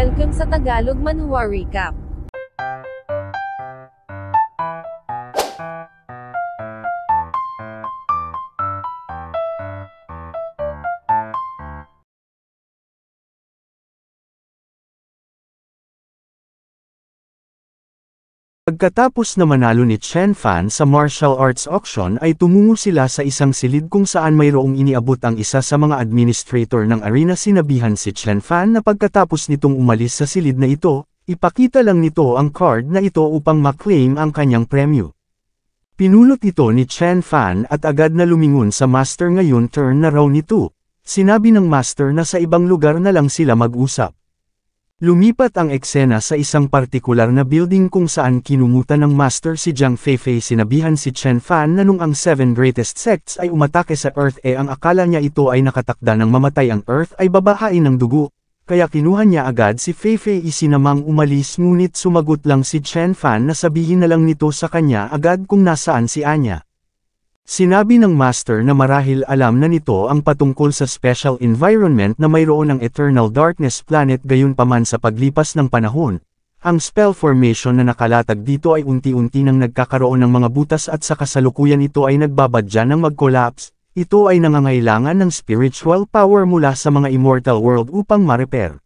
Welcome sa Tagalog Manhwa Recap. Pagkatapos na manalo ni Chen Fan sa martial arts auction ay tumungo sila sa isang silid kung saan mayroong iniabot ang isa sa mga administrator ng arena. Sinabihan si Chen Fan na pagkatapos nitong umalis sa silid na ito, ipakita lang nito ang card na ito upang maklaim ang kanyang premyo. Pinulot ito ni Chen Fan at agad na lumingon sa master. Ngayon turn na raw nito. Sinabi ng master na sa ibang lugar na lang sila mag-usap. Lumipat ang eksena sa isang partikular na building kung saan kinumutan ng master si Jiang Feifei. Sinabihan si Chen Fan na nung ang 7 greatest sects ay umatake sa Earth ang akala niya ito ay nakatakda ng mamatay ang Earth ay babahain ng dugo, kaya kinuha niya agad si Feifei. Isinamang umalis ngunit sumagot lang si Chen Fan na sabihin na lang nito sa kanya agad kung nasaan si Anya. Sinabi ng master na marahil alam na nito ang patungkol sa special environment na mayroon ng Eternal Darkness Planet. Gayunpaman sa paglipas ng panahon, ang spell formation na nakalatag dito ay unti-unti nang nagkakaroon ng mga butas at sa kasalukuyan ito ay nagbabadya ng mag-collapse. Ito ay nangangailangan ng spiritual power mula sa mga immortal world upang ma-repair.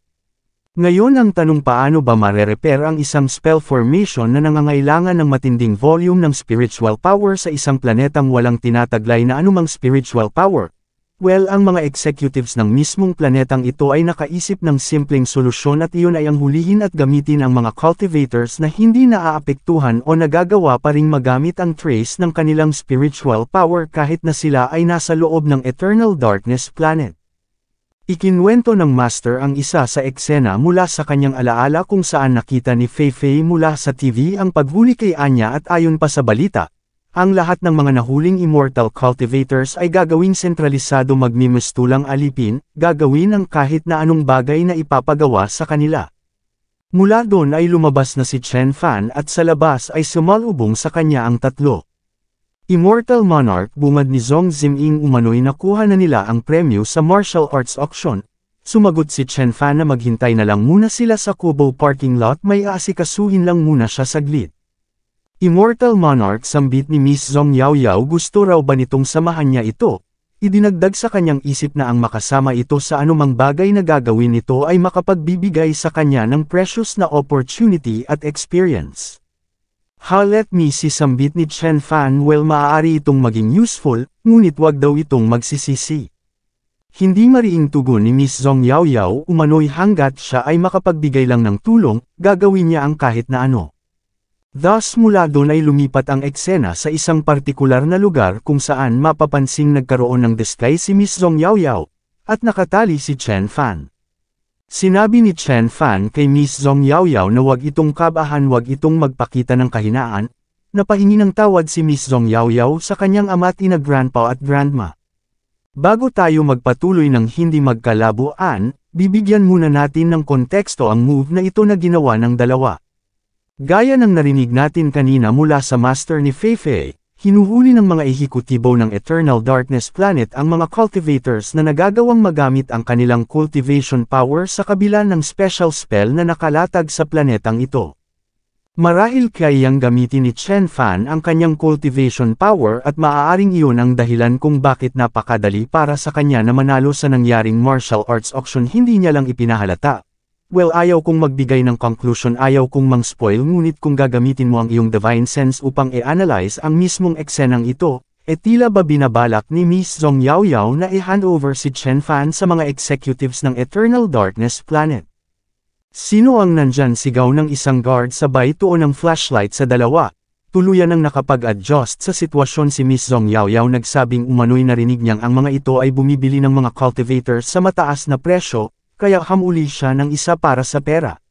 Ngayon ang tanong, paano ba mare-repair ang isang spell formation na nangangailangan ng matinding volume ng spiritual power sa isang planetang walang tinataglay na anumang spiritual power? Well, ang mga executives ng mismong planetang ito ay nakaisip ng simpleng solusyon at iyon ay ang hulihin at gamitin ang mga cultivators na hindi naaapektuhan o nagagawa pa ring magamit ang trace ng kanilang spiritual power kahit na sila ay nasa loob ng Eternal Darkness Planet. Ikinwento ng master ang isa sa eksena mula sa kanyang alaala kung saan nakita ni Feifei mula sa TV ang paghuli kay Anya at ayon pa sa balita, ang lahat ng mga nahuling immortal cultivators ay gagawing sentralisado, magmimistulang alipin, gagawin ang kahit na anong bagay na ipapagawa sa kanila. Mula doon ay lumabas na si Chen Fan at sa labas ay sumalubong sa kanya ang tatlo. Immortal Monarch, bungad ni Zhong Ziming, umano'y nakuha na nila ang premyo sa martial arts auction. Sumagot si Chen Fan na maghintay na lang muna sila sa Kubo parking lot, may aasikasuhin lang muna siya saglit. Immortal Monarch, sambit ni Miss Zhong Yaoyao, gusto raw ba nitong samahan niya ito? Idinagdag sa kanyang isip na ang makasama ito sa anumang bagay na gagawin nito ay makapagbibigay sa kanya ng precious na opportunity at experience. Let me see, sambit ni Chen Fan. Well, maaari itong maging useful, ngunit wag daw itong magsisisi. Hindi mariing tugon ni Miss Zhong Yaoyao, umano'y hanggat siya ay makapagbigay lang ng tulong, gagawin niya ang kahit na ano. Thus mula doon ay lumipat ang eksena sa isang partikular na lugar kung saan mapapansing nagkaroon ng disguise si Miss Zhong Yaoyao, at nakatali si Chen Fan. Sinabi ni Chen Fan kay Miss Zhong Yaoyao na wag itong kabahan, wag itong magpakita ng kahinaan. Napahingi ng tawad si Miss Zhong Yaoyao sa kanyang ama at ina, grandpa at grandma. Bago tayo magpatuloy ng hindi magkalabuan, bibigyan muna natin ng konteksto ang move na ito na ginawa ng dalawa. Gaya ng narinig natin kanina mula sa master ni Feifei, hinuhuli ng mga ehekutibo ng Eternal Darkness Planet ang mga cultivators na nagagawang magamit ang kanilang cultivation power sa kabila ng special spell na nakalatag sa planetang ito. Marahil kayang gamitin ni Chen Fan ang kanyang cultivation power at maaaring iyon ang dahilan kung bakit napakadali para sa kanya na manalo sa nangyaring martial arts auction. Hindi niya lang ipinahalata. Well, ayaw kong magbigay ng conclusion, ayaw kong mang-spoil, ngunit kung gagamitin mo ang iyong divine sense upang i-analyze ang mismong eksenang ito, tila ba binabalak ni Miss Zhong Yaoyao na i-handover si Chen Fan sa mga executives ng Eternal Darkness Planet? Sino ang nandyan? Sigaw ng isang guard sabay tuon ng flashlight sa dalawa. Tuluyan ang nakapag-adjust sa sitwasyon si Miss Zhong Yaoyao, nagsabing umano'y narinig niyang ang mga ito ay bumibili ng mga cultivators sa mataas na presyo, kaya hamuli siya ng isa para sa pera.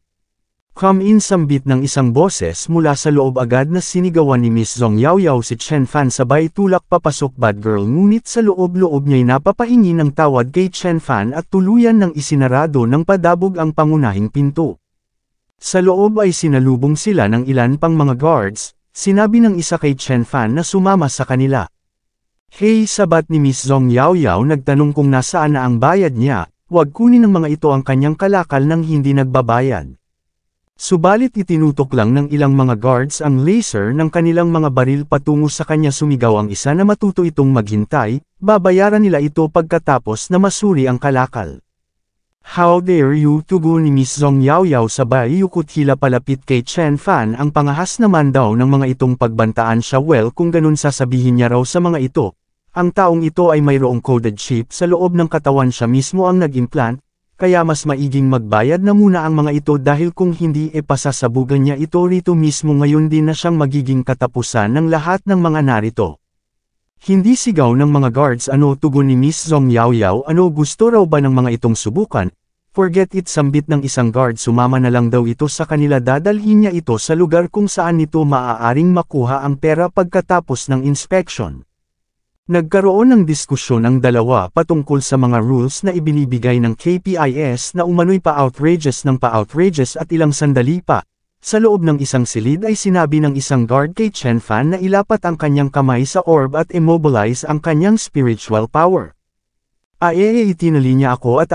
Come in, sambit ng isang boses mula sa loob. Agad na sinigawan ni Miss Zhong Yaoyao si Chen Fan sabay tulak papasok. Bad girl, ngunit sa loob-loob niya'y napapahingi ng tawad kay Chen Fan at tuluyan ng isinarado ng padabog ang pangunahing pinto. Sa loob ay sinalubong sila ng ilan pang mga guards. Sinabi ng isa kay Chen Fan na sumama sa kanila. Hey, sabat ni Miss Zhong Yaoyao, nagtanong kung nasaan na ang bayad niya. huwag kunin ng mga ito ang kanyang kalakal nang hindi nagbabayad. Subalit itinutok lang ng ilang mga guards ang laser ng kanilang mga baril patungo sa kanya. Sumigaw ang isa na matuto itong maghintay, babayaran nila ito pagkatapos na masuri ang kalakal. How dare you, tugon ni Miss Zhong Yaoyao sabay yukot hila palapit kay Chen Fan. Ang pangahas naman daw ng mga itong pagbantaan siya. Well, kung ganun sasabihin niya raw sa mga ito, ang taong ito ay mayroong coded chip sa loob ng katawan, siya mismo ang nag-implant, kaya mas maiging magbayad na muna ang mga ito dahil kung hindi pasasabugan niya ito rito mismo ngayon din na siyang magiging katapusan ng lahat ng mga narito. Hindi sigaw ng mga guards. Ano, tugon ni Miss Zhong Yaoyao, ano, gusto raw ba ng mga itong subukan? Forget it, sambit ng isang guard. Sumama na lang daw ito sa kanila, dadalhin niya ito sa lugar kung saan nito maaaring makuha ang pera pagkatapos ng inspection. Nagkaroon ng diskusyon ang dalawa patungkol sa mga rules na ibinibigay ng KPIS na umano'y pa-outrageous ng pa-outrageous at ilang sandali pa. Sa loob ng isang silid ay sinabi ng isang guard kay Chen Fan na ilapat ang kanyang kamay sa orb at immobilize ang kanyang spiritual power. Itinali niya ako at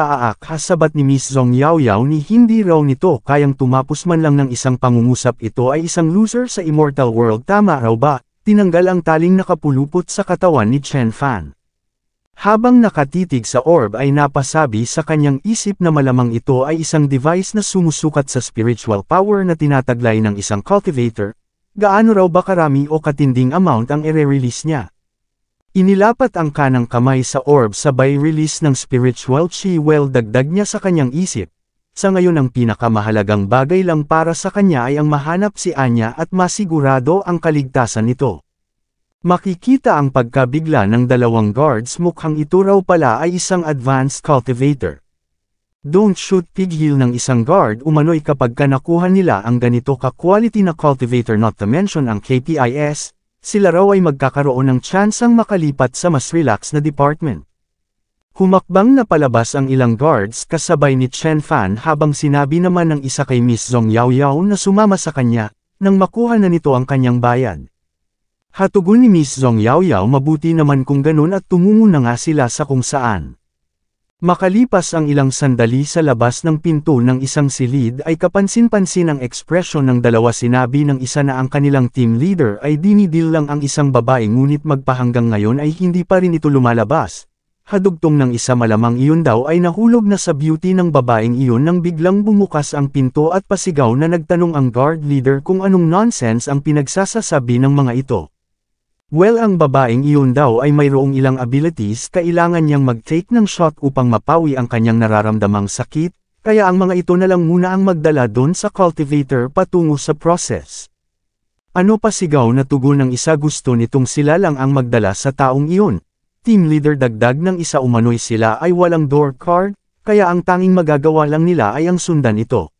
sabat ni Miss Zhong Yaoyao ni hindi raw nito kayang tumapos man lang ng isang pangungusap. Ito ay isang loser sa immortal world, tama raw ba? Tinanggal ang taling nakapulupot sa katawan ni Chen Fan. Habang nakatitig sa orb ay napasabi sa kanyang isip na malamang ito ay isang device na sumusukat sa spiritual power na tinataglay ng isang cultivator. Gaano raw ba karami o katinding amount ang ire-release niya? Inilapat ang kanang kamay sa orb sabay release ng spiritual chi. Well, dagdag niya sa kanyang isip. Sa ngayon ang pinakamahalagang bagay lang para sa kanya ay ang mahanap si Anya at masigurado ang kaligtasan nito. Makikita ang pagkabigla ng dalawang guards, mukhang ito raw pala ay isang advanced cultivator. Don't shoot, pighil ng isang guard umano'y kapag nakuha nila ang ganito ka-quality na cultivator, not to mention ang KPIS, sila raw ay magkakaroon ng tsansang makalipat sa mas relax na department. Humakbang na palabas ang ilang guards kasabay ni Chen Fan habang sinabi naman ng isa kay Miss Zhong Yaoyao na sumama sa kanya, nang makuha na nito ang kanyang bayad. Hatugon ni Miss Zhong Yaoyao, mabuti naman kung ganun, at tumungo na nga sila sa kung saan. Makalipas ang ilang sandali sa labas ng pinto ng isang silid ay kapansin-pansin ang ekspresyon ng dalawa. Sinabi ng isa na ang kanilang team leader ay dinidil lang ang isang babae, ngunit magpahanggang ngayon ay hindi pa rin ito lumalabas. Hadugtong ng isa, malamang iyon daw ay nahulog na sa beauty ng babaeng iyon nang biglang bumukas ang pinto at pasigaw na nagtanong ang guard leader kung anong nonsense ang pinagsasasabi ng mga ito. Well, ang babaeng iyon daw ay mayroong ilang abilities, kailangan niyang mag-take ng shot upang mapawi ang kanyang nararamdamang sakit, kaya ang mga ito na lang muna ang magdala doon sa cultivator patungo sa process. Ano, pasigaw na tugon ng isa, gusto nitong sila lang ang magdala sa taong iyon. Team leader, dagdag ng isa, umano'y sila ay walang door card, kaya ang tanging magagawa lang nila ay ang sundan ito.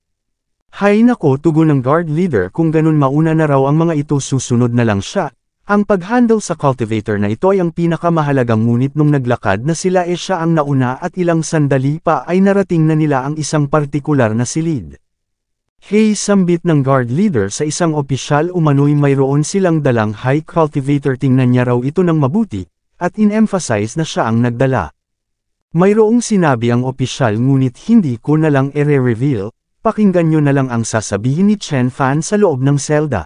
Hay nako, tugon ng guard leader, kung ganun mauna na raw ang mga ito, susunod na lang siya. Ang pag-handle sa cultivator na ito ay ang pinakamahalagang, ngunit nung naglakad na sila siya ang nauna at ilang sandali pa ay narating na nila ang isang partikular na silid. Hey, sambit ng guard leader sa isang opisyal, umano'y mayroon silang dalang high cultivator. Tingnan niya raw ito ng mabuti, at in-emphasize na siya ang nagdala. Mayroong sinabi ang opisyal, ngunit hindi ko na lang i-reveal, pakinggan nyo na lang ang sasabihin ni Chen Fan sa loob ng selda.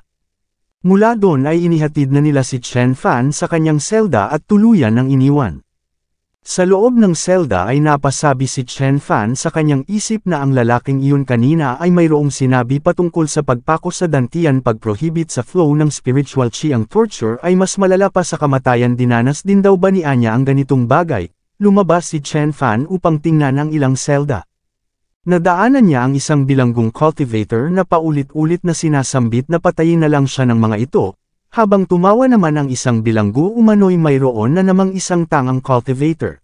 Mula doon ay inihatid na nila si Chen Fan sa kanyang selda at tuluyan ng iniwan. Sa loob ng selda ay napasabi si Chen Fan sa kanyang isip na ang lalaking iyon kanina ay mayroong sinabi patungkol sa pagpako sa dantian, pag-prohibit sa flow ng spiritual chi. Ang torture ay mas malala pa sa kamatayan. Dinanas din daw ba ni Anya ang ganitong bagay? Lumabas si Chen Fan upang tingnan ang ilang selda. Nadaanan niya ang isang bilanggong cultivator na paulit-ulit na sinasambit na patayin na lang siya ng mga ito. Habang tumawa naman ang isang bilanggo, umano'y mayroon na namang isang tangang cultivator.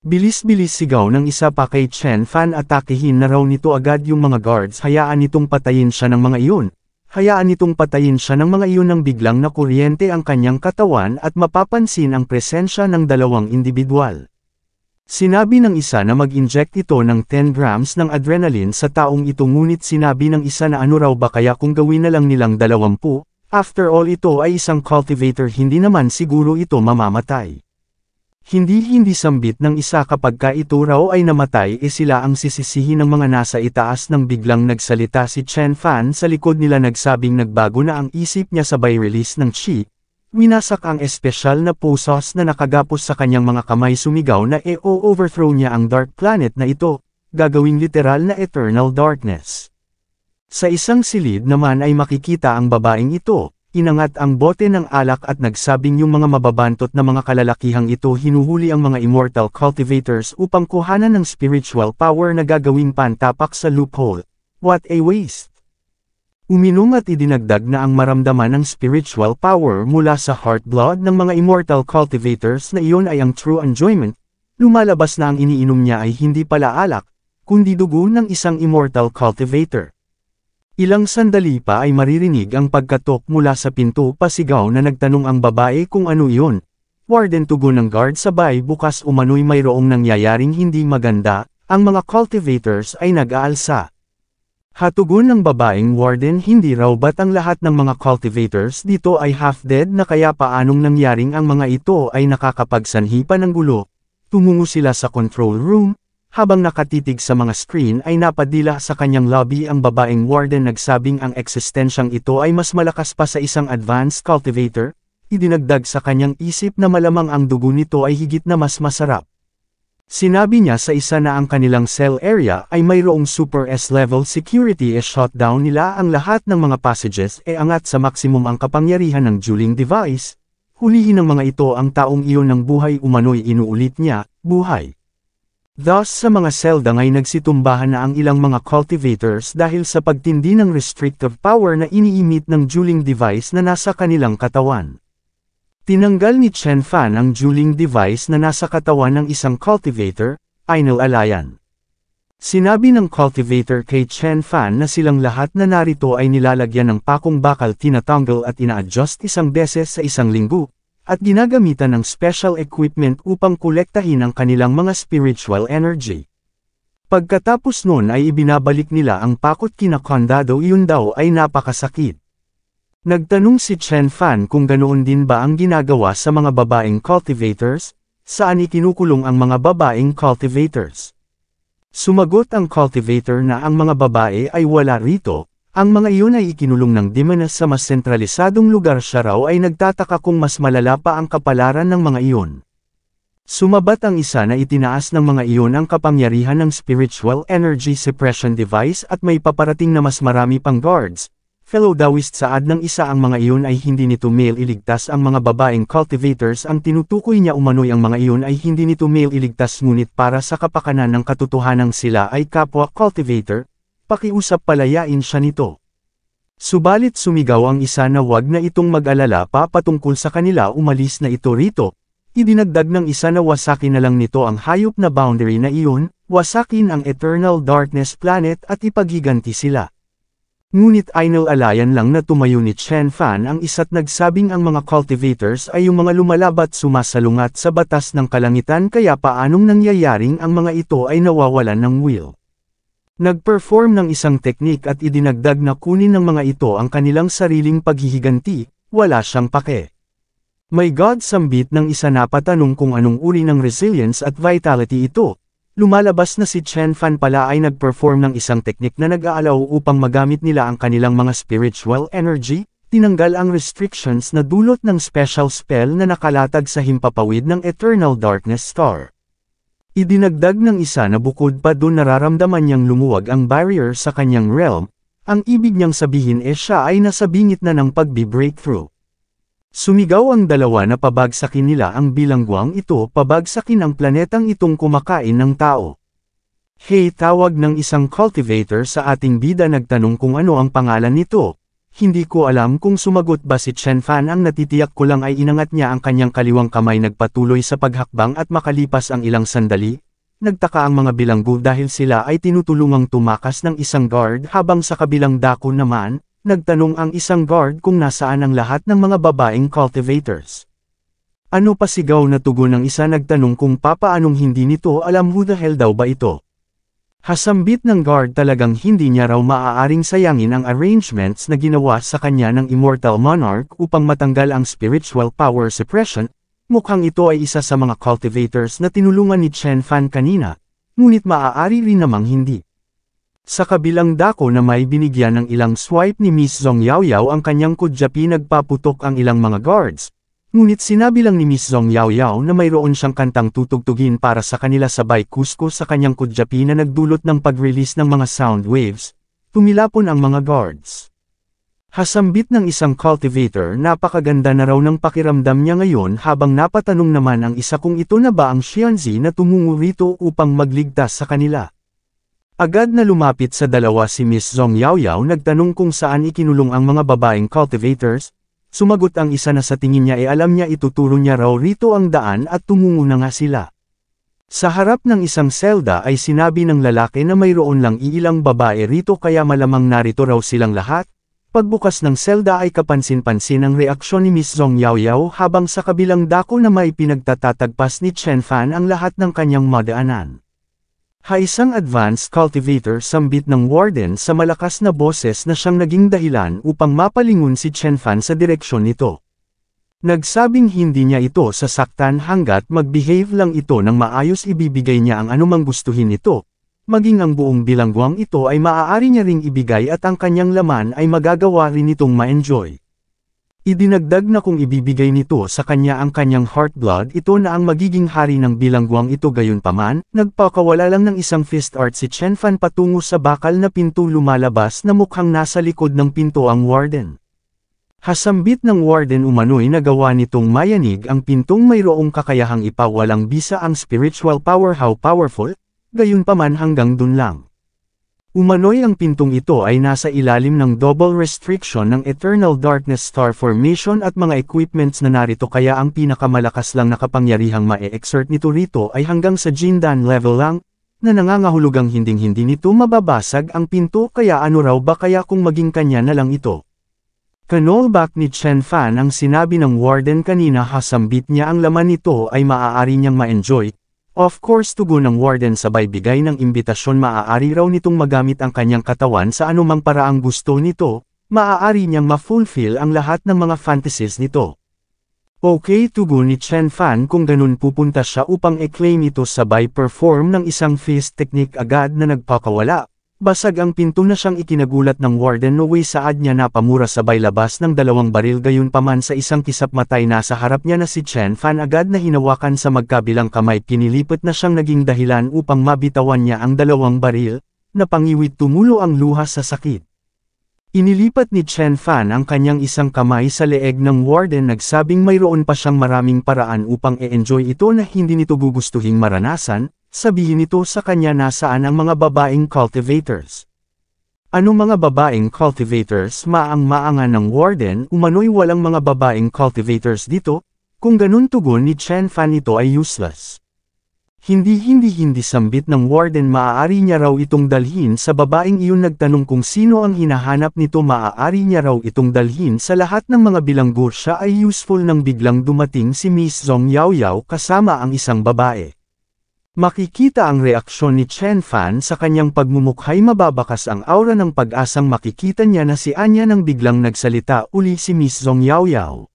Bilis-bilis sigaw ng isa pa kay Chen Fan, atakihin na raw nito agad yung mga guards. Hayaan nitong patayin siya ng mga iyon. Hayaan nitong patayin siya ng mga iyon nang biglang nakuryente ang kanyang katawan at mapapansin ang presensya ng dalawang individual. Sinabi ng isa na mag-inject ito ng 10 grams ng adrenaline sa taong ito, ngunit sinabi ng isa na ano raw ba kaya kung gawin na lang nilang 20? After all, ito ay isang cultivator, hindi naman siguro ito mamamatay. Hindi sambit ng isa kapag ito raw ay namatay sila ang sisisihin ng mga nasa itaas nang biglang nagsalita si Chen Fan sa likod nila nagsabing nagbago na ang isip niya sabay release ng chi. Winasak ang espesyal na posos na nakagapos sa kanyang mga kamay sumigaw na overthrow niya ang dark planet na ito, gagawing literal na eternal darkness. Sa isang silid naman ay makikita ang babaeng ito. Inangat ang bote ng alak at nagsabing yung mga mababantot na mga kalalakihang ito hinuhuli ang mga immortal cultivators upang kuhanan ng spiritual power na gagawing pantapak sa loophole. What a waste! Uminom at idinagdag na ang maramdaman ng spiritual power mula sa heart blood ng mga immortal cultivators na iyon ay ang true enjoyment, lumalabas na ang iniinom niya ay hindi pala alak, kundi dugo ng isang immortal cultivator. Ilang sandali pa ay maririnig ang pagkatok mula sa pinto pasigaw na nagtanong ang babae kung ano iyon. Warden tugon ng guard sabay bukas umano'y mayroong nangyayaring hindi maganda, ang mga cultivators ay nag-aalsa. Hatugon ng babaeng warden hindi raw ba't ang lahat ng mga cultivators dito ay half-dead na kaya paanong nangyaring ang mga ito ay nakakapagsanhi pa ng gulo. Tumungo sila sa control room. Habang nakatitig sa mga screen ay napadila sa kanyang lobby ang babaeng warden nagsabing ang eksistensyang ito ay mas malakas pa sa isang advanced cultivator, idinagdag sa kanyang isip na malamang ang dugo nito ay higit na mas masarap. Sinabi niya sa isa na ang kanilang cell area ay mayroong super S-level security shutdown nila ang lahat ng mga passages angat sa maximum ang kapangyarihan ng dueling device, hulihin ng mga ito ang taong iyon ng buhay umano'y inuulit niya, buhay. Thus sa mga selda ay nagsitumbahan na ang ilang mga cultivators dahil sa pagtindi ng restrictive power na iniimit ng dueling device na nasa kanilang katawan. Tinanggal ni Chen Fan ang dueling device na nasa katawan ng isang cultivator, Ainul Alayan. Sinabi ng cultivator kay Chen Fan na silang lahat na narito ay nilalagyan ng pakong bakal tinatanggal at ina-adjust isang beses sa isang linggo, at ginagamitan ng special equipment upang kolektahin ang kanilang mga spiritual energy. Pagkatapos nun ay ibinabalik nila ang pakot kina kondado iyon daw ay napakasakit. Nagtanong si Chen Fan kung ganoon din ba ang ginagawa sa mga babaeng cultivators, saan ikinukulong ang mga babaeng cultivators. Sumagot ang cultivator na ang mga babae ay wala rito. Ang mga iyon ay ikinulong ng Demoness sa mas sentralisadong lugar siya raw ay nagtataka kung mas malala pa ang kapalaran ng mga iyon. Sumabat ang isa na itinaas ng mga iyon ang kapangyarihan ng spiritual energy suppression device at may paparating na mas marami pang guards. Fellow Taoist saad ng isa ang mga iyon ay hindi nito male iligtas ang mga babaeng cultivators ang tinutukoy niya umano'y ang mga iyon ay hindi nito male iligtas ngunit para sa kapakanan ng katotohanang sila ay kapwa cultivator. Pakiusap palayain siya nito. Subalit sumigaw ang isa na wag na itong mag-alala pa patungkol sa kanila umalis na ito rito. Idinagdag ng isa na wasakin na lang nito ang hayop na boundary na iyon, wasakin ang Eternal Darkness Planet at ipagiganti sila. Ngunit Ainul Alayan lang na tumayo ni Chen Fan ang isa't nagsabing ang mga cultivators ay yung mga lumalabat sumasalungat sa batas ng kalangitan kaya paanong nangyayaring ang mga ito ay nawawalan ng will. Nag-perform ng isang teknik at idinagdag na kunin ng mga ito ang kanilang sariling paghihiganti, wala siyang pake. May God sambit ng isa na patanong kung anong uri ng resilience at vitality ito. Lumalabas na si Chen Fan pala ay nag-perform ng isang teknik na nag-aalaw upang magamit nila ang kanilang mga spiritual energy, tinanggal ang restrictions na dulot ng special spell na nakalatag sa himpapawid ng Eternal Darkness Star. Idinagdag ng isa na bukod pa doon nararamdaman niyang lumuwag ang barrier sa kanyang realm, ang ibig niyang sabihin siya ay nasa bingit na ng pagbi-breakthrough. Sumigaw ang dalawa na pabagsakin nila ang bilangguang ito pabagsakin ang planetang itong kumakain ng tao. Hey, tawag ng isang cultivator sa ating bida nagtanong kung ano ang pangalan nito. Hindi ko alam kung sumagot ba si Chen Fan ang natitiyak ko lang ay inangat niya ang kanyang kaliwang kamay nagpatuloy sa paghakbang at makalipas ang ilang sandali. Nagtaka ang mga bilanggo dahil sila ay tinutulungang tumakas ng isang guard habang sa kabilang dako naman, nagtanong ang isang guard kung nasaan ang lahat ng mga babaeng cultivators. Ano pasigaw na tugon ng isa nagtanong kung papaanong hindi nito alam who the hell daw ba ito. Hasambit ng guard talagang hindi niya raw maaaring sayangin ang arrangements na ginawa sa kanya ng Immortal Monarch upang matanggal ang spiritual power suppression, Mukhang ito ay isa sa mga cultivators na tinulungan ni Chen Fan kanina, ngunit maaari rin namang hindi. Sa kabilang dako na may binigyan ng ilang swipe ni Miss Zhong Yaoyao ang kanyang kudyapi, nagpaputok ang ilang mga guards. Ngunit sinabi lang ni Miss Zhong Yaoyao na mayroon siyang kantang tutugtugin para sa kanila sabay kuskus sa kanyang kudyapi na nagdulot ng pag-release ng mga sound waves. Tumilapon ang mga guards. Hasambit ng isang cultivator, napakaganda na raw ng pakiramdam niya ngayon habang napatanong naman ang isa kung ito na ba ang Xianzi na tumungo rito upang magligtas sa kanila. Agad na lumapit sa dalawa si Miss Zhong Yaoyao, nagtanong kung saan ikinulong ang mga babaeng cultivators. Sumagot ang isa na sa tingin niya alam niya ituturo niya raw rito ang daan at tumungo na nga sila. Sa harap ng isang selda ay sinabi ng lalaki na mayroon lang iilang babae rito kaya malamang narito raw silang lahat. Pagbukas ng selda ay kapansin-pansin ang reaksyon ni Miss Zhong Yaoyao habang sa kabilang dako na may pinagtatatagpas ni Chen Fan ang lahat ng kanyang madaanan. Isang advanced cultivator, sambit ng warden sa malakas na boses na siyang naging dahilan upang mapalingon si Chen Fan sa direksyon nito. Nagsabing hindi niya ito sasaktan hanggat mag-behave lang ito ng maayos, ibibigay niya ang anumang gustuhin nito. Maging ang buong bilangguang ito ay maaari niya ring ibigay at ang kanyang laman ay magagawa rin itong ma-enjoy. Idinagdag na kung ibibigay nito sa kanya ang kanyang heartblood, ito na ang magiging hari ng bilangguang ito. Gayunpaman, nagpakawala lang ng isang fist art si Chen Fan patungo sa bakal na pinto, lumalabas na mukhang nasa likod ng pinto ang warden. Hasambit ng warden umano'y nagawa nitong mayanig ang pintong mayroong kakayahang ipawalang bisa ang spiritual power. How powerful? Gayunpaman hanggang dun lang. Umano'y ang pintong ito ay nasa ilalim ng double restriction ng Eternal Darkness Star Formation at mga equipments na narito, kaya ang pinakamalakas lang na kapangyarihang ma-exert nito rito ay hanggang sa Jindan level lang, na nangangahulugang hinding-hindi nito mababasag ang pinto. Kaya ano raw ba kaya kung maging kanya na lang ito? Kanolback ni Chen Fan ang sinabi ng warden kanina, hasambit niya ang laman nito ay maaari niyang ma-enjoy. Of course, tugon ng warden sabay bigay ng imbitasyon, maaari raw nitong magamit ang kanyang katawan sa anumang paraang gusto nito, maaari niyang ma-fulfill ang lahat ng mga fantasies nito. Okay, tugon ni Chen Fan, kung ganun pupunta siya upang i-claim ito, sabay perform ng isang fist technique agad na nagpakawala. Basag ang pinto na siyang ikinagulat ng warden, no way, saad niya napamura sabay labas ng 2 baril. Gayunpaman sa isang kisap matay nasa harap niya na si Chen Fan, agad na hinawakan sa magkabilang kamay, pinilipat na siyang naging dahilan upang mabitawan niya ang 2 baril, na pangiwit tumulo ang luha sa sakit. Inilipat ni Chen Fan ang kanyang isang kamay sa leeg ng warden, nagsabing mayroon pa siyang maraming paraan upang e-enjoy ito na hindi nito gugustuhing maranasan. Sabihin nito sa kanya nasaan ang mga babaeng cultivators. Ano mga babaeng cultivators? Maang-maangan ng warden, umano'y walang mga babaeng cultivators dito. Kung ganun, tugon ni Chen Fan, ito ay useless. Hindi sambit ng warden, maaari niya raw itong dalhin sa babaeng iyon. Nagtanong kung sino ang hinahanap nito, maaari niya raw itong dalhin sa lahat ng mga bilanggo. Siya ay useful nang biglang dumating si Miss Zhong Yaoyao kasama ang isang babae. Makikita ang reaksyon ni Chen Fan sa kanyang pagmumukhay, mababakas ang aura ng pag-asang makikita niya na si Anya nang biglang nagsalita uli si Miss Zhong Yaoyao.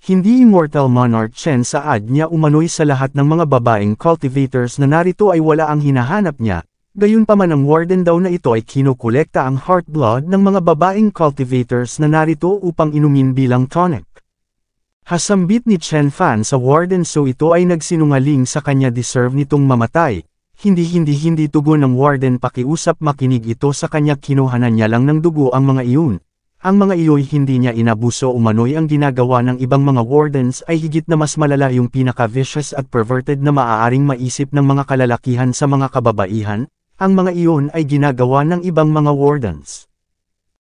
Hindi immortal monarch Chen, saad niya umano'y sa lahat ng mga babaeng cultivators na narito ay wala ang hinahanap niya. Gayunpaman ang warden daw na ito ay kinukolekta ang heartblood ng mga babaeng cultivators na narito upang inumin bilang tonic. Hasambit ni Chen Fan sa warden, so ito ay nagsinungaling sa kanya, deserve nitong mamatay. Hindi tugon ng warden, pakiusap, makinig ito sa kanya, kinuhanan niya lang ng dugo ang mga iyon. Ang mga iyo'y hindi niya inabuso. Umano'y ang ginagawa ng ibang mga wardens ay higit na mas malala, yung pinaka-vicious at perverted na maaaring maisip ng mga kalalakihan sa mga kababaihan. Ang mga iyon ay ginagawa ng ibang mga wardens.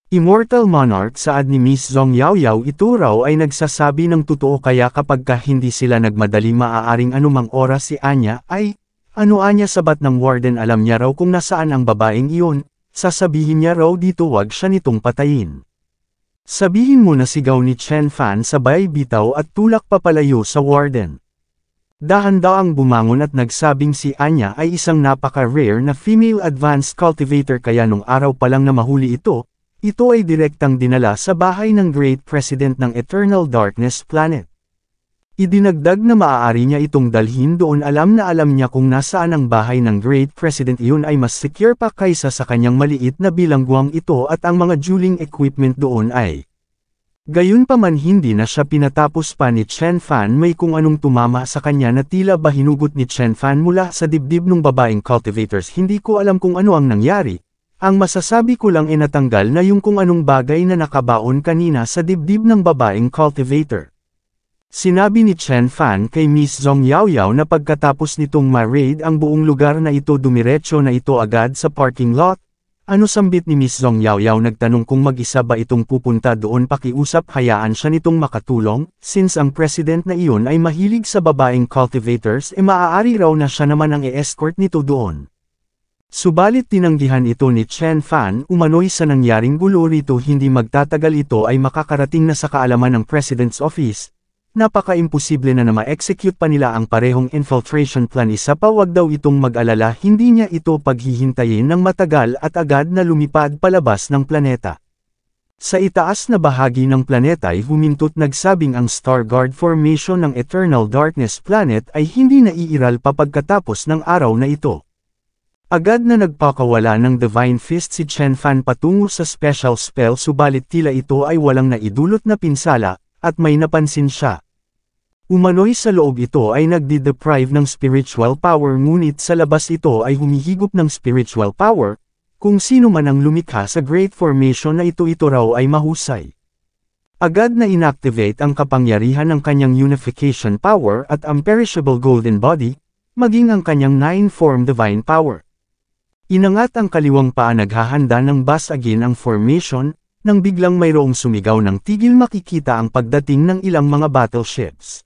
Immortal monarch, saad ni Miss Zhong Yaoyao, ito raw ay nagsasabi ng totoo, kaya kapag hindi sila nagmadali maaaring anumang oras si Anya ay, Anya, sabat ng warden, alam niya raw kung nasaan ang babaeng iyon, sasabihin niya raw dito, wag siya nitong patayin. Sabihin mo na, sigaw ni Chen Fan sabay bitaw at tulak papalayo sa warden. Dahan-daang bumangon at nagsabing si Anya ay isang napaka-rare na female advanced cultivator, kaya nung araw pa lang na mahuli ito ay direktang dinala sa bahay ng Great President ng Eternal Darkness Planet. Idinagdag na maaari niya itong dalhin doon, alam na alam niya kung nasaan ang bahay ng Great President, iyon ay mas secure pa kaysa sa kanyang maliit na bilangguang ito at ang mga dueling equipment doon ay. Gayunpaman hindi na siya pinatapos pa ni Chen Fan, may kung anong tumama sa kanya na tila ba hinugot ni Chen Fan mula sa dibdib ng babaeng cultivators. Hindi ko alam kung ano ang nangyari. Ang masasabi ko lang ay natanggal na yung kung anong bagay na nakabaon kanina sa dibdib ng babaeng cultivator. Sinabi ni Chen Fan kay Miss Zhong Yaoyao na pagkatapos nitong ma-raid ang buong lugar na ito, dumiretso na ito agad sa parking lot. Ano sambit ni Miss Zhong Yaoyao, nagtanong kung mag-isa ba itong pupunta doon, pakiusap hayaan siya nitong makatulong, since ang president na iyon ay mahilig sa babaeng cultivators maaari raw na siya naman ang i-escort nito doon. Subalit tinanggihan ito ni Chen Fan, umano'y sa nangyaring gulo rito hindi magtatagal ito ay makakarating na sa kaalaman ng President's Office. Napaka-imposible na ma-execute pa nila ang parehong infiltration plan. Isa pa, wag daw itong mag-alala, hindi niya ito paghihintayin ng matagal at agad na lumipad palabas ng planeta. Sa itaas na bahagi ng planeta ay humintot, nagsabing ang Stargard Formation ng Eternal Darkness Planet ay hindi naiiral pa pagkatapos ng araw na ito. Agad na nagpakawala ng Divine Fist si Chen Fan patungo sa special spell, subalit tila ito ay walang naidulot na pinsala, at may napansin siya. Umano'y sa loob ito ay nagdi-deprive ng spiritual power, ngunit sa labas ito ay humihigop ng spiritual power. Kung sino man ang lumikha sa Great Formation na ito raw ay mahusay. Agad na inactivate ang kapangyarihan ng kanyang unification power at imperishable golden body, maging ang kanyang nine-form divine power. Inangat ang kaliwang paa, naghahanda ng basagin ang formation, nang biglang mayroong sumigaw ng tigil, makikita ang pagdating ng ilang mga battleships.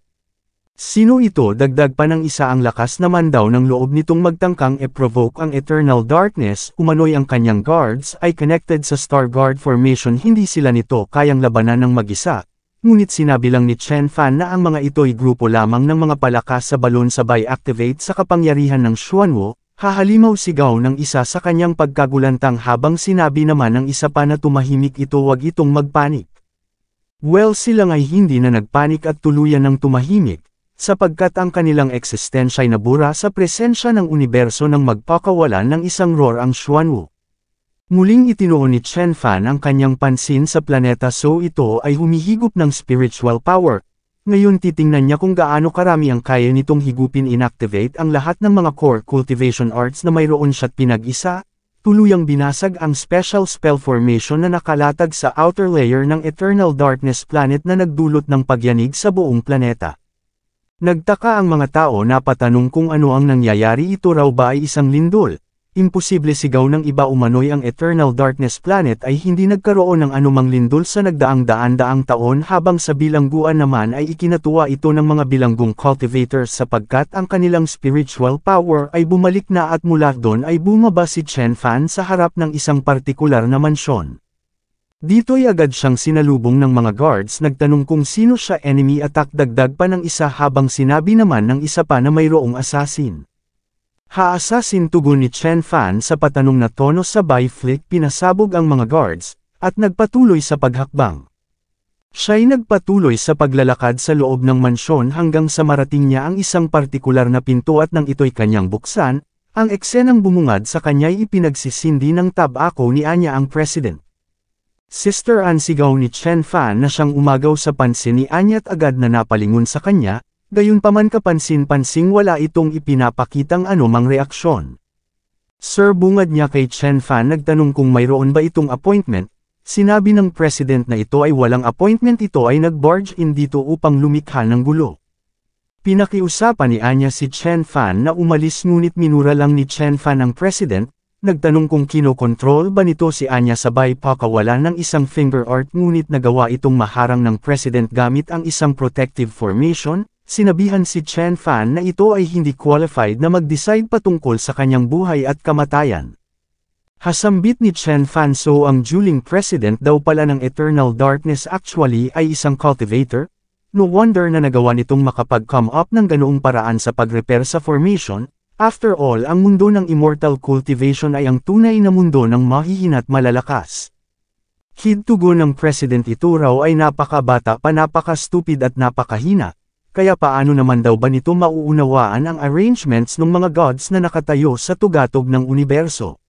Sino ito? Dagdag pa ng isa, ang lakas naman daw ng loob nitong magtangkang e-provoke ang Eternal Darkness, umano'y ang kanyang guards ay connected sa Stargard Formation, hindi sila nito kayang labanan ng mag-isa, ngunit sinabi lang ni Chen Fan na ang mga ito'y grupo lamang ng mga palakas sa balon sabay activate sa kapangyarihan ng Xuanwu. Hahalimaw sigaw ng isa sa kanyang pagkagulantang habang sinabi naman ng isa pa na tumahimik ito, wag itong magpanik. Well, sila nga'y hindi na nagpanik at tuluyan ng tumahimik, sapagkat ang kanilang eksistensya ay nabura sa presensya ng universo nang magpakawalan ng isang roar ang Xuanwu. Muling itinuon ni Chen Fan ang kanyang pansin sa planeta, so ito ay humihigop ng spiritual power. Ngayon titingnan niya kung gaano karami ang kaya nitong higupin. Inactivate ang lahat ng mga core cultivation arts na mayroon siya't pinag-isa, tuluyang binasag ang special spell formation na nakalatag sa outer layer ng Eternal Darkness Planet na nagdulot ng pagyanig sa buong planeta. Nagtaka ang mga tao na patanong kung ano ang nangyayari, ito raw ba ay isang lindol? Imposible, sigaw ng iba, umano'y ang Eternal Darkness Planet ay hindi nagkaroon ng anumang lindol sa nagdaang daan-daang taon, habang sa bilangguan naman ay ikinatuwa ito ng mga bilanggong cultivators sapagkat ang kanilang spiritual power ay bumalik na at mula doon ay bumaba si Chen Fan sa harap ng isang partikular na mansyon. Dito'y agad siyang sinalubong ng mga guards, nagtanong kung sino siya, enemy attack, dagdag pa ng isa habang sinabi naman ng isa pa na mayroong assassin. Ha-assassin, tugon ni Chen Fan sa patanong na tono, sabay flick pinasabog ang mga guards, at nagpatuloy sa paghakbang. Siya'y nagpatuloy sa paglalakad sa loob ng mansyon hanggang sa marating niya ang isang partikular na pinto at nang ito'y kanyang buksan, ang eksenang bumungad sa kanya'y ipinagsisindi ng tabako ni Anya, ang president. Sister Anne, sigaw ni Chen Fan na siyang umagaw sa pansin ni Anya at agad na napalingon sa kanya. Gayunpaman kapansin-pansing wala itong ipinapakitang anumang reaksyon. Sir, bungad niya kay Chen Fan, nagtanong kung mayroon ba itong appointment. Sinabi ng president na ito ay walang appointment, ito ay nag-barge in dito upang lumikha ng gulo. Pinakiusapan ni Anya si Chen Fan na umalis, ngunit minura lang ni Chen Fan ang president. Nagtanong kung kinokontrol ba nito si Anya, sabay pakawala ng isang finger art, ngunit nagawa itong maharang ng president gamit ang isang protective formation. Sinabihan si Chen Fan na ito ay hindi qualified na mag-decide patungkol sa kanyang buhay at kamatayan. Hasambit ni Chen Fan, so ang dueling president daw pala ng Eternal Darkness actually ay isang cultivator? No wonder na nagawa nitong makapag-come up ng ganoong paraan sa pag-repair sa formation. After all, ang mundo ng immortal cultivation ay ang tunay na mundo ng mahihina't malalakas. Kid, tugon ng president, ito raw ay napakabata pa, napaka-stupid at napakahina. kaya paano naman daw ba nito mauunawaan ang arrangements ng mga gods na nakatayo sa tugatog ng universo?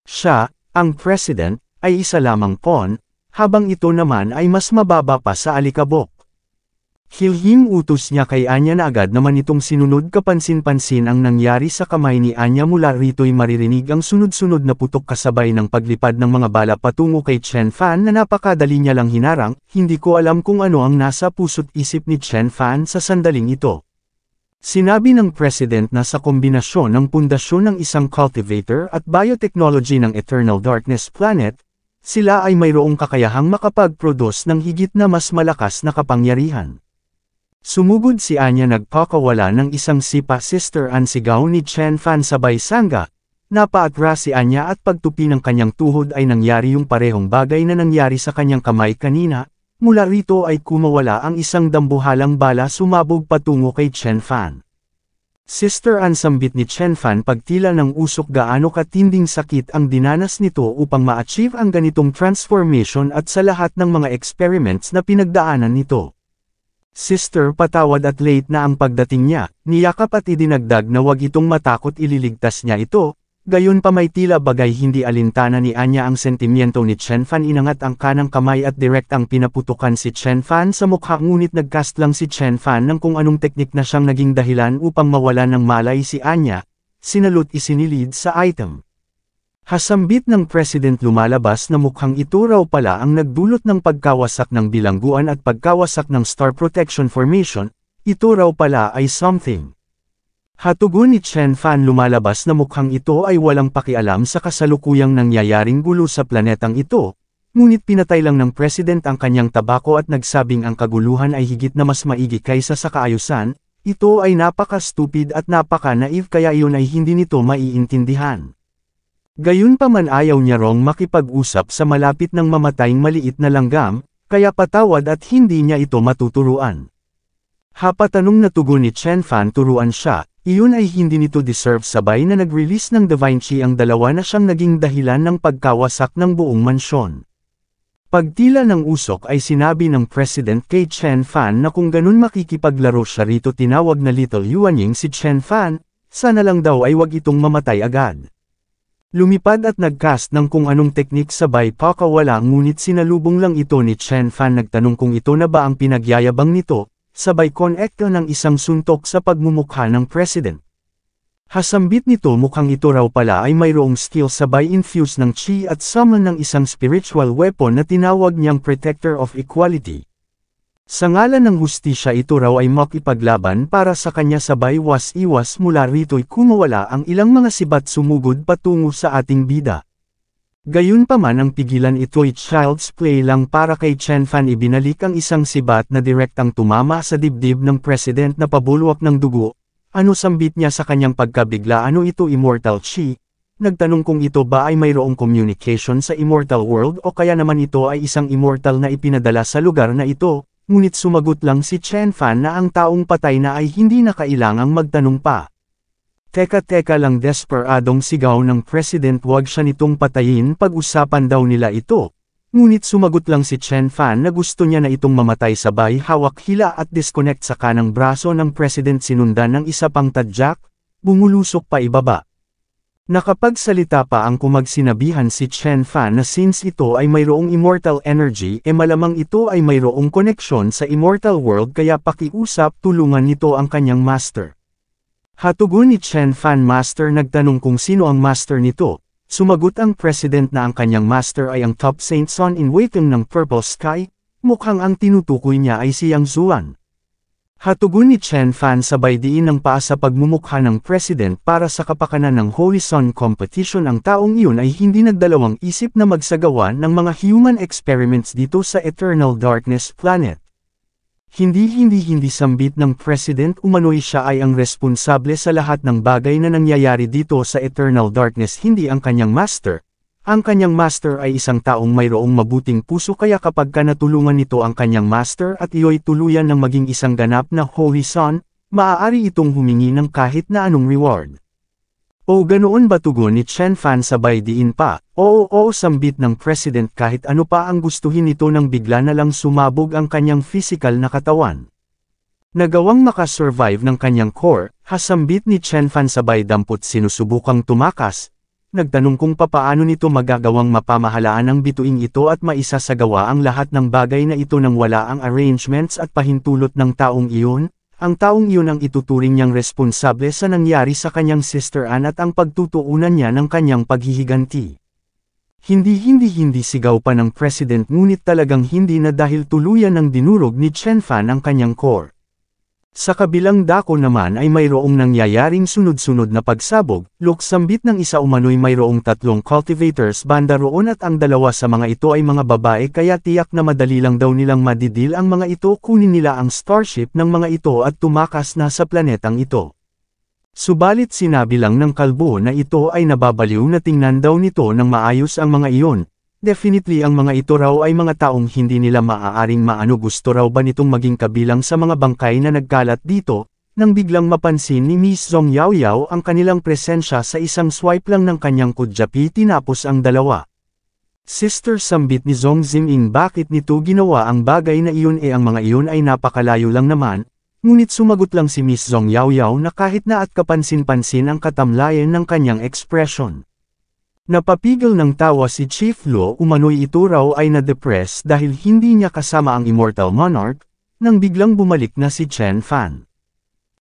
Siya, ang president, ay isa lamang pawn, habang ito naman ay mas mababa pa sa alikabok. Hilhim utos niya kay Anya na agad naman itong sinunod kapansin-pansin ang nangyari sa kamay ni Anya mula rito'y maririnig ang sunod-sunod na putok kasabay ng paglipad ng mga bala patungo kay Chen Fan na napakadali niya lang hinarang. Hindi ko alam kung ano ang nasa puso't isip ni Chen Fan sa sandaling ito. Sinabi ng president na sa kombinasyon ng pundasyon ng isang cultivator at biotechnology ng Eternal Darkness Planet, sila ay mayroong kakayahang makapag-produce ng higit na mas malakas na kapangyarihan. Sumugod si Anya nagpakawala ng isang sipa sister ang sigaw ni Chen Fan sabay sangga. Napaatras si Anya at pagtupi ng kanyang tuhod ay nangyari yung parehong bagay na nangyari sa kanyang kamay kanina. Mula rito ay kumawala ang isang dambuhalang bala sumabog patungo kay Chen Fan. Sister An sambit ni Chen Fan pagtila ng usok gaano katinding sakit ang dinanas nito upang ma-achieve ang ganitong transformation at sa lahat ng mga experiments na pinagdaanan nito. Sister patawad at late na ang pagdating niya, niyakap at idinagdag na wag itong matakot ililigtas niya ito, gayon pa may tila bagay hindi alintana ni Anya ang sentimiento ni Chen Fan inangat ang kanang kamay at direct ang pinaputukan si Chen Fan sa mukha ngunit nagcast lang si Chen Fan ng kung anong teknik na siyang naging dahilan upang mawala ng malay si Anya, sinalot isinilid sa item. Hasambit ng president lumalabas na mukhang ito raw pala ang nagdulot ng pagkawasak ng bilangguan at pagkawasak ng star protection formation, ito raw pala ay something. Hatugon ni Chen Fan lumalabas na mukhang ito ay walang pakialam sa kasalukuyang nangyayaring gulo sa planetang ito, ngunit pinatay lang ng president ang kanyang tabako at nagsabing ang kaguluhan ay higit na mas maigi kaysa sa kaayusan, ito ay napaka-stupid at napaka-naive kaya iyon ay hindi nito maiintindihan. Gayunpaman ayaw niya rong makipag-usap sa malapit ng mamataying maliit na langgam, kaya patawad at hindi niya ito matuturuan. Hapatanong na tugon ni Chen Fan turuan siya, iyon ay hindi nito deserve sabay na nag-release ng Da Vinci ang dalawa na siyang naging dahilan ng pagkawasak ng buong mansyon. Pagtila ng usok ay sinabi ng president kay Chen Fan na kung ganun makikipaglaro siya rito tinawag na Little Yuanying si Chen Fan, sana lang daw ay wag itong mamatay agad. Lumipad at nagcast ng kung anong teknik sabay pakawala ngunit sinalubong lang ito ni Chen Fan nagtanong kung ito na ba ang pinagyayabang nito, sabay konekta ng isang suntok sa pagmumukha ng president. Hasambit nito mukhang ito raw pala ay mayroong skill sabay infuse ng chi at summon ng isang spiritual weapon na tinawag niyang Protector of Equality. Sa ngalan ng hustisya ito raw ay makipaglaban para sa kanya sabay was-iwas mula rito'y kumawala ang ilang mga sibat sumugod patungo sa ating bida. Gayunpaman ang pigilan ito'y child's play lang para kay Chen Fan ibinalik ang isang sibat na direktang tumama sa dibdib ng president na pabulwak ng dugo. Ano sambit niya sa kanyang pagkabigla ano ito immortal chi? Nagtanong kung ito ba ay mayroong communication sa immortal world o kaya naman ito ay isang immortal na ipinadala sa lugar na ito. Ngunit sumagot lang si Chen Fan na ang taong patay na ay hindi na kailangang magtanong pa. Teka lang desperadong sigaw ng president wag siya nitong patayin pag-usapan daw nila ito. Ngunit sumagot lang si Chen Fan na gusto niya na itong mamatay sabay hawak hila at disconnect sa kanang braso ng president sinundan ng isa pang tadyak, bumulusok pa ibaba. Nakapagsalita pa ang kumagsinabihan si Chen Fan na since ito ay mayroong immortal energy malamang ito ay mayroong koneksyon sa immortal world kaya pakiusap tulungan nito ang kanyang master. Hatugon ni Chen Fan master nagtanong kung sino ang master nito, sumagot ang president na ang kanyang master ay ang top saint son in waiting ng Purple Sky, mukhang ang tinutukoy niya ay si Yang Zuan. Hatugon ni Chen Fan sabay diin ng paa sa pagmumukha ng president para sa kapakanan ng Holy Sun Competition ang taong iyon ay hindi nagdalawang isip na magsagawa ng mga human experiments dito sa Eternal Darkness Planet. Hindi sambit ng president umano'y siya ay ang responsable sa lahat ng bagay na nangyayari dito sa Eternal Darkness hindi ang kanyang master. Ang kanyang master ay isang taong mayroong mabuting puso kaya kapag natulungan nito ang kanyang master at iyo'y tuluyan ng maging isang ganap na Holy Son, maaari itong humingi ng kahit na anong reward. O ganoon ba tugon ni Chen Fan sabay diin pa, oo sambit ng president kahit ano pa ang gustuhin nito nang bigla na lang sumabog ang kanyang physical na katawan. Nagawang makasurvive ng kanyang core, hasambit ni Chen Fan sabay dampot sinusubukang tumakas. Nagtanong kung papaano nito magagawang mapamahalaan ang bituing ito at maisasagawa ang lahat ng bagay na ito nang wala ang arrangements at pahintulot ng taong iyon. Ang taong iyon ang ituturing niyang responsable sa nangyari sa kanyang sister Anne at ang pagtutuunan niya ng kanyang paghihiganti. Hindi sigaw pa ng president ngunit talagang hindi na dahil tuluyan ng dinurog ni Chen Fan ang kanyang core. Sa kabilang dako naman ay mayroong nangyayaring sunod-sunod na pagsabog, luksambit ng isa umano'y mayroong 3 cultivators banda roon at ang 2 sa mga ito ay mga babae kaya tiyak na madali lang daw nilang madidil ang mga ito kunin nila ang starship ng mga ito at tumakas na sa planetang ito. Subalit sinabi lang ng kalbo na ito ay nababaliw na tingnan daw nito ng maayos ang mga iyon. Definitely ang mga ito raw ay mga taong hindi nila maaaring maano gusto raw ba nitong maging kabilang sa mga bangkay na nagkalat dito, nang biglang mapansin ni Miss Zhong Yaoyao ang kanilang presensya sa isang swipe lang ng kanyang kudyapi tinapos ang 2. Sister sambit ni Zhong Ziming bakit nito ginawa ang bagay na iyon ang mga iyon ay napakalayo lang naman, ngunit sumagot lang si Miss Zhong Yaoyao na kahit na at kapansin-pansin ang katamlayan ng kanyang ekspresyon. Napapigil ng tawa si Chief Luo umano'y ito raw ay na-depress dahil hindi niya kasama ang Immortal Monarch, nang biglang bumalik na si Chen Fan.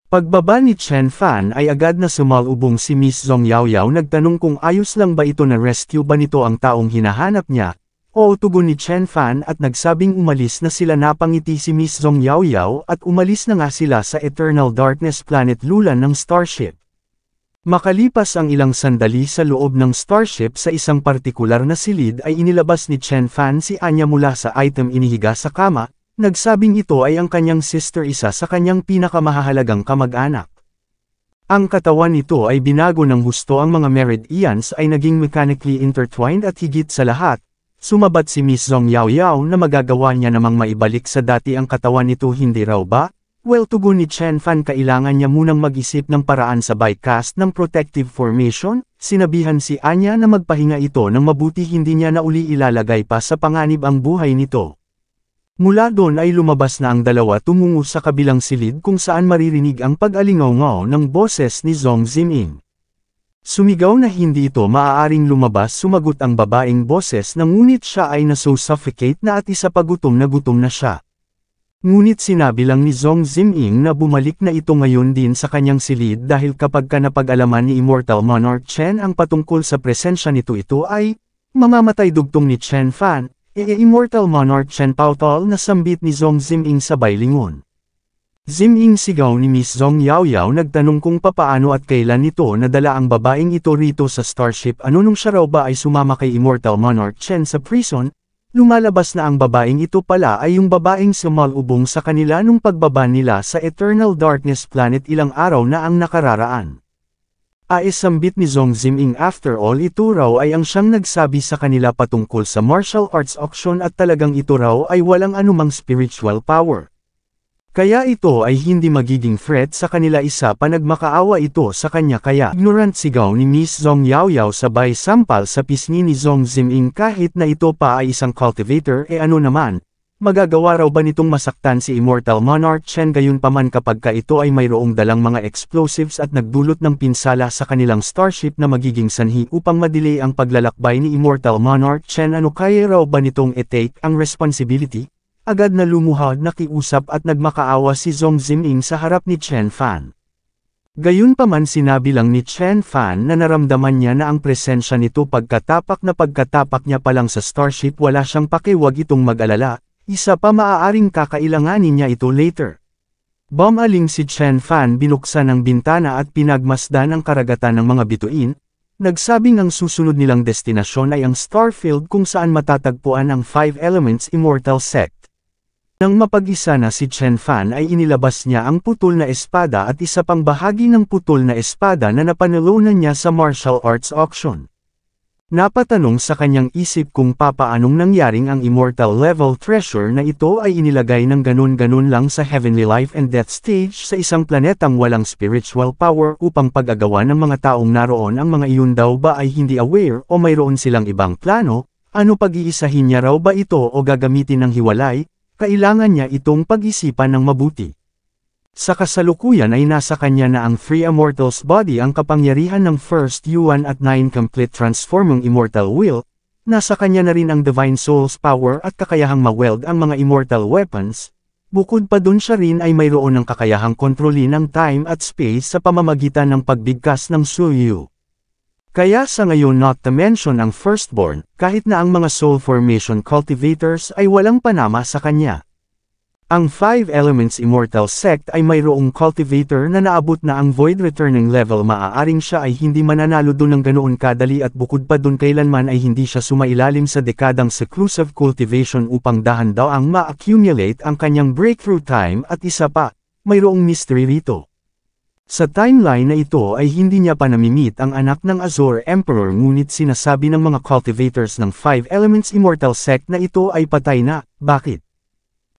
Pagbaba ni Chen Fan ay agad na sumalubong si Miss Zhong Yaoyao nagtanong kung ayos lang ba ito na rescue ba nito ang taong hinahanap niya, o tugon ni Chen Fan at nagsabing umalis na sila napangiti si Miss Zhong Yaoyao at umalis na nga sila sa Eternal Darkness Planet Lulan ng Starship. Makalipas ang ilang sandali sa loob ng starship sa isang partikular na silid ay inilabas ni Chen Fan si Anya mula sa item inihiga sa kama, nagsabing ito ay ang kanyang sister isa sa kanyang pinakamahalagang kamag-anak. Ang katawan nito ay binago ng husto ang mga meridians ay naging mechanically intertwined at higit sa lahat, sumabat si Miss Zhong Yaoyao na magagawa niya namang maibalik sa dati ang katawan nito hindi raw ba? Well tugon ni Chen Fan kailangan niya munang mag-isip ng paraan sa bycast ng protective formation, sinabihan si Anya na magpahinga ito nang mabuti hindi niya na uli ilalagay pa sa panganib ang buhay nito. Mula doon ay lumabas na ang 2 tumungo sa kabilang silid kung saan maririnig ang pag-alingaw-ngaw ng boses ni Zhong Ziming. Sumigaw na hindi ito maaaring lumabas sumagot ang babaeng boses na ngunit siya ay naso-suffocate na at isa pa gutom na siya. Ngunit sinabi lang ni Zhong Ziming na bumalik na ito ngayon din sa kanyang silid dahil kapag ka napag-alaman ni Immortal Monarch Chen ang patungkol sa presensya nito ito ay mamamatay dugtong ni Chen Fan, Immortal Monarch Chen pautol na sambit ni Zhong Ziming sabay lingon. Ziming sigaw ni Miss Zhong Yaoyao nagtanong kung papaano at kailan nito nadala ang babaeng ito rito sa starship nung siya raw ba ay sumama kay Immortal Monarch Chen sa prison. Lumalabas na ang babaeng ito pala ay yung babaeng sumalubong sa kanila nung pagbaba nila sa Eternal Darkness Planet ilang araw na ang nakararaan. Sambit ni Zhong Ziming after all ito raw ay ang siyang nagsabi sa kanila patungkol sa martial arts auction at talagang ito raw ay walang anumang spiritual power. Kaya ito ay hindi magiging threat sa kanila isa pa nagmakaawa ito sa kanya kaya ignorant sigaw ni Miss Zhong Yaoyao sabay sampal sa pisngi ni Zhong Ziming kahit na ito pa ay isang cultivator ano naman, magagawa raw ba nitong masaktan si Immortal Monarch Chen gayunpaman kapag ka ito ay mayroong dalang mga explosives at nagdulot ng pinsala sa kanilang starship na magiging sanhi upang madelay ang paglalakbay ni Immortal Monarch Chen kaya raw ba nitong i-take ang responsibility? Agad na lumuhad nakiusap at nagmakaawa si Zhong Ziming sa harap ni Chen Fan. Gayunpaman sinabi lang ni Chen Fan na naramdaman niya na ang presensya nito pagkatapak niya pa lang sa starship wala siyang pakiwag itong mag-alala, isa pa maaaring kakailanganin niya ito later. Bumaling si Chen Fan binuksan ang bintana at pinagmasdan ang karagatan ng mga bituin, nagsabing ang susunod nilang destinasyon ay ang Starfield kung saan matatagpuan ang 5 Elements Immortal Sect. Nang mapag-isa na si Chen Fan ay inilabas niya ang putol na espada at isa pang bahagi ng putol na espada na napanalunan niya sa martial arts auction. Napatanong sa kanyang isip kung papaanong nangyaring ang immortal level treasure na ito ay inilagay ng ganun-ganun lang sa heavenly life and death stage sa isang planetang walang spiritual power upang pag-agawa ng mga taong naroon ang mga iyon daw ba ay hindi aware o mayroon silang ibang plano, pag-iisahin niya raw ba ito o gagamitin ng hiwalay? Kailangan niya itong pag-isipan ng mabuti. Sa kasalukuyan ay nasa kanya na ang Three Immortals Body, ang kapangyarihan ng First Yuan at 9 Complete Transforming Immortal Will. Nasa kanya na rin ang Divine Soul's power at kakayahang ma-weld ang mga immortal weapons. Bukod pa dun siya rin ay mayroon ng kakayahang kontrolin ng time at space sa pamamagitan ng pagbigkas ng Suyu. Kaya sa ngayon, not to mention ang Firstborn, kahit na ang mga Soul Formation Cultivators ay walang panama sa kanya. Ang 5 Elements Immortal Sect ay mayroong cultivator na naabot na ang Void Returning level. Maaaring siya ay hindi mananalo dun ng ganoon kadali at bukod pa dun kailanman ay hindi siya sumailalim sa dekadang seclusive cultivation upang dahan-daang ma-accumulate ang kanyang breakthrough time at isa pa, mayroong mystery rito. Sa timeline na ito ay hindi niya pa namimit ang anak ng Azure Emperor, ngunit sinasabi ng mga cultivators ng 5 Elements Immortal Sect na ito ay patay na. Bakit?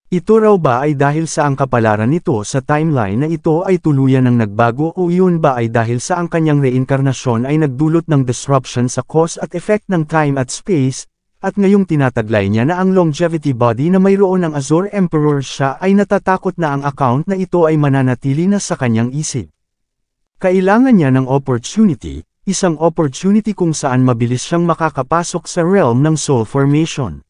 Ito raw ba ay dahil sa ang kapalaran nito sa timeline na ito ay tuluyan ng nagbago, o iyon ba ay dahil sa ang kanyang reinkarnasyon ay nagdulot ng disruption sa cause at effect ng time at space, at ngayong tinataglay niya na ang longevity body na mayroon ng Azure Emperor, siya ay natatakot na ang account na ito ay mananatili na sa kanyang isip. Kailangan niya ng opportunity, isang opportunity kung saan mabilis siyang makakapasok sa realm ng soul formation.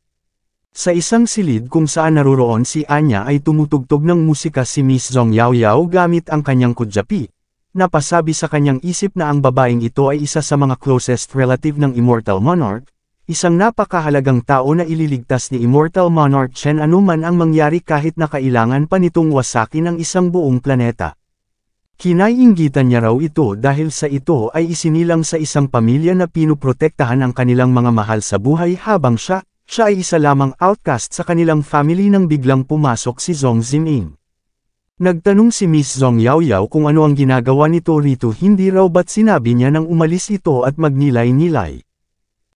Sa isang silid kung saan naroroon si Anya ay tumutugtog ng musika si Miss Zhong Yaoyao gamit ang kanyang kudyapi. Napasabi sa kanyang isip na ang babaeng ito ay isa sa mga closest relative ng Immortal Monarch, isang napakahalagang tao na ililigtas ni Immortal Monarch Chen anuman ang mangyari kahit na kailangan pa nitong wasakin ang isang buong planeta. Kinaiinggitan niya raw ito dahil sa ito ay isinilang sa isang pamilya na pinuprotektahan ang kanilang mga mahal sa buhay habang siya ay isa lamang outcast sa kanilang family nang biglang pumasok si Zhong Ziming. Nagtanong si Miss Zhong Yaoyao kung ano ang ginagawa nito rito, hindi raw ba't sinabi niya nang umalis ito at magnilay-nilay.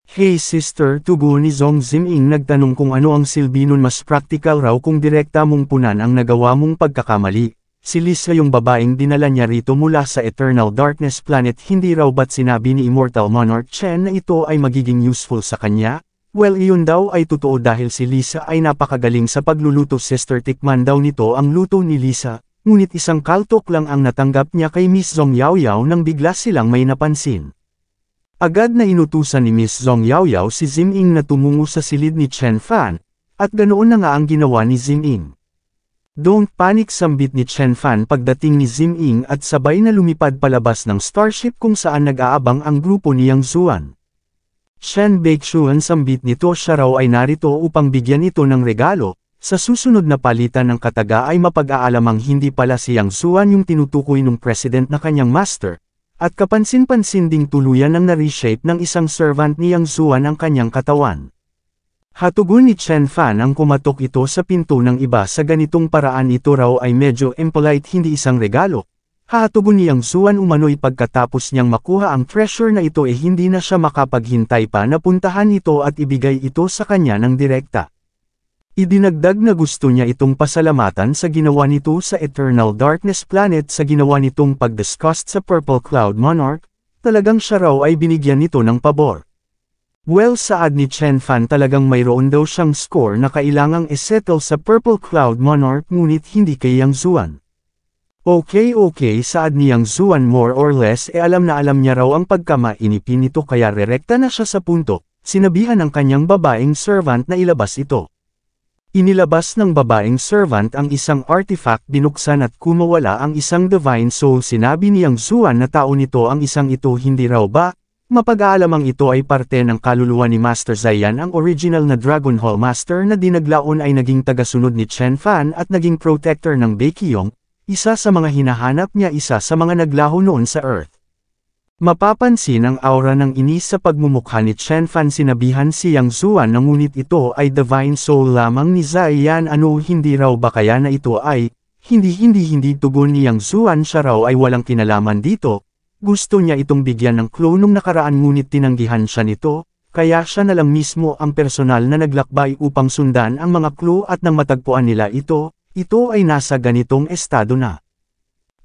Hey sister, tugo ni Zhong Ziming, nagtanong kung ano ang silbi nun. Mas practical raw kung direkta mong punan ang nagawa mong pagkakamali. Si Lisa yung babaeng dinala niya rito mula sa Eternal Darkness Planet, hindi raw ba't sinabi ni Immortal Monarch Chen na ito ay magiging useful sa kanya? Well, iyon daw ay totoo dahil si Lisa ay napakagaling sa pagluluto. Sister, tikman daw nito ang luto ni Lisa, ngunit isang kaltok lang ang natanggap niya kay Miss Zhong Yaoyao nang bigla silang may napansin. Agad na inutusan ni Miss Zhong Yaoyao si Ziming na tumungo sa silid ni Chen Fan, at ganoon na nga ang ginawa ni Ziming. Don't panic, sambit ni Chen Fan pagdating ni Ziming at sabay na lumipad palabas ng starship kung saan nag-aabang ang grupo ni Yang Zuan. Shen Baixuan, sambit nito, siya raw ay narito upang bigyan ito ng regalo. Sa susunod na palitan ng kataga ay mapag-aalamang hindi pala si Yang Zuan yung tinutukoy ng president na kanyang master, at kapansin-pansin ding tuluyan ng na-reshape ng isang servant ni Yang Zuan ang kanyang katawan. Hatugon ni Chen Fan ang kumatok ito sa pinto ng iba. Sa ganitong paraan ito raw ay medyo impolite, hindi isang regalo. Hatugon ni Yang Zuan umano'y pagkatapos niyang makuha ang treasure na ito hindi na siya makapaghintay pa na puntahan ito at ibigay ito sa kanya ng direkta. Idinagdag na gusto niya itong pasalamatan sa ginawa nito sa Eternal Darkness Planet, sa ginawa nitong pag-discuss sa Purple Cloud Monarch. Talagang siya raw ay binigyan nito ng pabor. Well, saad ni Chen Fan, talagang mayroon daw siyang score na kailangang isettle sa Purple Cloud Monarch, ngunit hindi kay Yang Zuan. Okay, saad ni Yang Zuan, more or less alam niya raw ang pagkamainipin nito kaya rerekta na siya sa punto. Sinabihan ng kanyang babaeng servant na ilabas ito. Inilabas ng babaeng servant ang isang artifact, binuksan at kumawala ang isang divine soul. Sinabi ni Yang Zuan na tao nito ang isang ito, hindi raw ba? Mapag-aalamang ito ay parte ng kaluluwa ni Master Zaiyan, ang original na Dragon Hall Master na dinaglaon ay naging tagasunod ni Chen Fan at naging protector ng Baekhyong. Isa sa mga hinahanap niya, isa sa mga naglaho noon sa Earth. Mapapansin ang aura ng inis sa pagmumukha ni Chen Fan. Sinabihan si Yang Zuan na ngunit ito ay divine soul lamang ni Zaiyan. Ano, hindi raw ba kaya na ito ay, hindi tugon ni Yang Zuan, siya raw ay walang kinalaman dito. Gusto niya itong bigyan ng clue nung nakaraan ngunit tinanggihan siya nito, kaya siya na lang mismo ang personal na naglakbay upang sundan ang mga clue at nang matagpuan nila ito ay nasa ganitong estado na.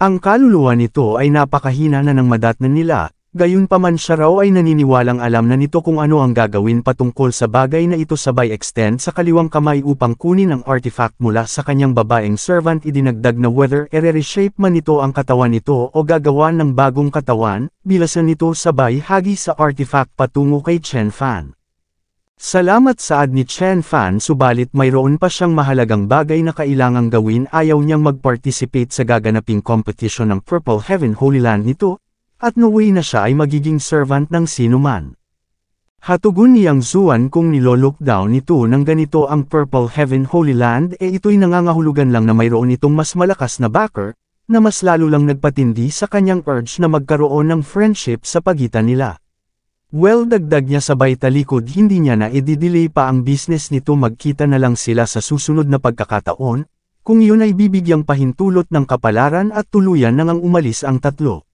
Ang kaluluwa nito ay napakahina na ng madatnan nila, Gayunpaman siya raw ay naniniwalang alam na nito kung ano ang gagawin patungkol sa bagay na ito sabay extend sa kaliwang kamay upang kunin ang artifact mula sa kanyang babaeng servant. Idinagdag na whether reshape man nito ang katawan nito o gagawa ng bagong katawan, bilasan nito sabay hagi sa artifact patungo kay Chen Fan. Salamat saad ni Chen Fan subalit mayroon pa siyang mahalagang bagay na kailangang gawin. Ayaw niyang mag-participate sa gaganaping competition ng Purple Heaven Holy Land nito, at no way na siya ay magiging servant ng sinuman. Hatugon ni Yang Zuan kung nilo-lockdown nito ng ganito ang Purple Heaven Holy Land ito'y nangangahulugan lang na mayroon itong mas malakas na backer, na mas lalo lang nagpatindi sa kanyang urge na magkaroon ng friendship sa pagitan nila. Well, dagdag niya sabay talikod, hindi niya na i-delay pa ang business nito, magkita na lang sila sa susunod na pagkakataon, kung iyon ay bibigyang pahintulot ng kapalaran at tuluyan nang umalis ang tatlo.